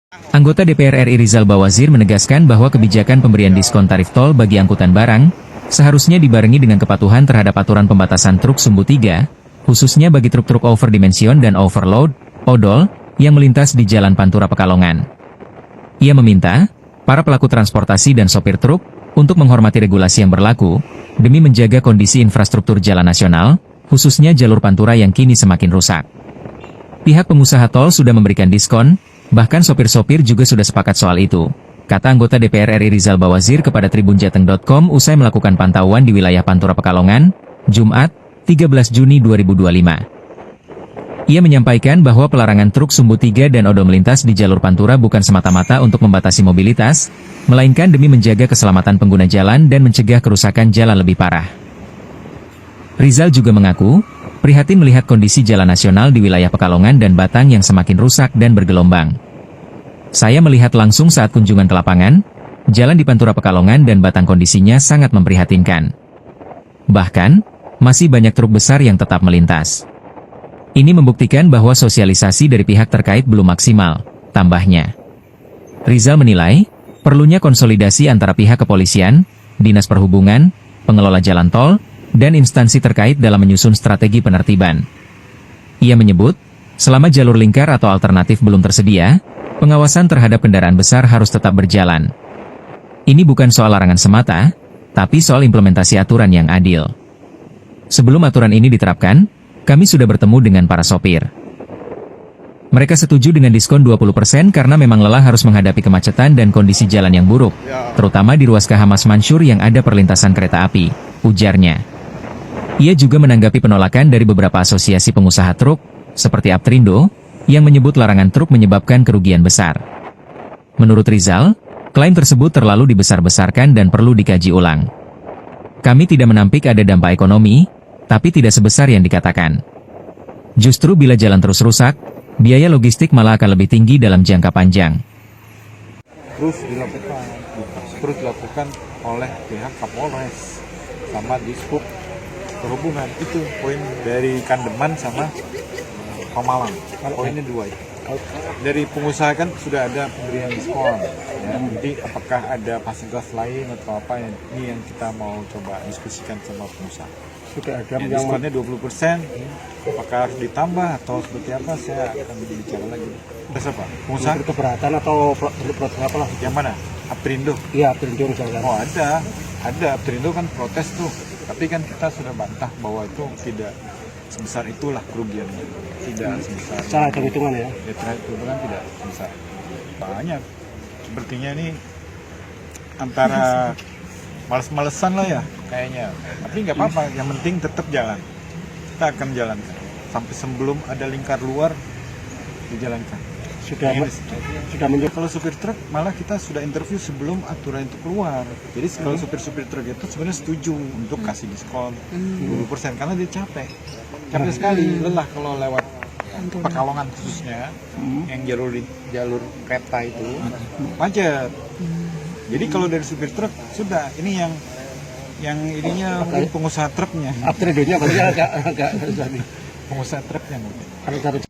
Anggota DPR RI Rizal Bawazir menegaskan bahwa kebijakan pemberian diskon tarif tol bagi angkutan barang seharusnya dibarengi dengan kepatuhan terhadap aturan pembatasan truk sumbu 3, khususnya bagi truk-truk overdimension dan overload, odol, yang melintas di Jalan Pantura Pekalongan. Ia meminta para pelaku transportasi dan sopir truk untuk menghormati regulasi yang berlaku demi menjaga kondisi infrastruktur jalan nasional, khususnya jalur Pantura yang kini semakin rusak. Pihak pengusaha tol sudah memberikan diskon, bahkan sopir-sopir juga sudah sepakat soal itu, kata anggota DPR RI Rizal Bawazir kepada tribunjateng.com usai melakukan pantauan di wilayah Pantura Pekalongan, Jumat, 13 Juni 2025. Ia menyampaikan bahwa pelarangan truk sumbu 3 dan odol melintas di jalur Pantura bukan semata-mata untuk membatasi mobilitas, melainkan demi menjaga keselamatan pengguna jalan dan mencegah kerusakan jalan lebih parah. Rizal juga mengaku prihatin melihat kondisi jalan nasional di wilayah Pekalongan dan Batang yang semakin rusak dan bergelombang. Saya melihat langsung saat kunjungan ke lapangan, jalan di Pantura Pekalongan dan Batang kondisinya sangat memprihatinkan. Bahkan, masih banyak truk besar yang tetap melintas. Ini membuktikan bahwa sosialisasi dari pihak terkait belum maksimal, tambahnya. Rizal menilai, perlunya konsolidasi antara pihak kepolisian, dinas perhubungan, pengelola jalan tol, dan instansi terkait dalam menyusun strategi penertiban. Ia menyebut, selama jalur lingkar atau alternatif belum tersedia, pengawasan terhadap kendaraan besar harus tetap berjalan. Ini bukan soal larangan semata, tapi soal implementasi aturan yang adil. Sebelum aturan ini diterapkan, kami sudah bertemu dengan para sopir. Mereka setuju dengan diskon 20% karena memang lelah harus menghadapi kemacetan dan kondisi jalan yang buruk, terutama di ruas KH Mas Mansur yang ada perlintasan kereta api, ujarnya. Ia juga menanggapi penolakan dari beberapa asosiasi pengusaha truk, seperti Aptrindo, yang menyebut larangan truk menyebabkan kerugian besar. Menurut Rizal, klaim tersebut terlalu dibesar-besarkan dan perlu dikaji ulang. Kami tidak menampik ada dampak ekonomi, tapi tidak sebesar yang dikatakan. Justru bila jalan terus rusak, biaya logistik malah akan lebih tinggi dalam jangka panjang. Terus dilakukan oleh pihak Kapolres sama Dishub Perhubungan. Itu poin dari Kandeman sama Pemalang. Poinnya dua itu. Dari pengusaha kan sudah ada pemberian diskon. Ya, nanti apakah ada fasilitas lain atau apa ini yang kita mau coba diskusikan sama pengusaha. Sudah ada ya, diskonnya 20%. Apakah harus ditambah atau seperti apa, saya akan bicara lagi. Terus apa? Pengusaha keberatan atau protes apa lah? Yang mana? Aptrindo? Iya, Aptrindo misalnya. Oh ada Aptrindo kan protes tuh. Tapi kan kita sudah bantah bahwa itu tidak sebesar itulah kerugiannya. Tidak sebesar. Secara hitung-hitungan ya? Ya, hitung-hitungan tidak sebesar. Banyak. Sepertinya ini antara males-malesan lah ya kayaknya. Tapi nggak apa-apa, yang penting tetap jalan. Kita akan jalankan. Sampai sebelum ada lingkar luar, dijalankan. Sudah menjawab. Kalau supir truk malah kita sudah interview sebelum aturan itu keluar. Jadi kalau supir truk itu sebenarnya setuju untuk kasih diskon 20% karena dia capek sekali, lelah kalau lewat Pekalongan khususnya yang jalur kereta itu macet. Jadi kalau dari supir truk sudah, ini yang ininya mungkin pengusaha truknya. Aptridonya berarti agak pengusaha truknya mungkin.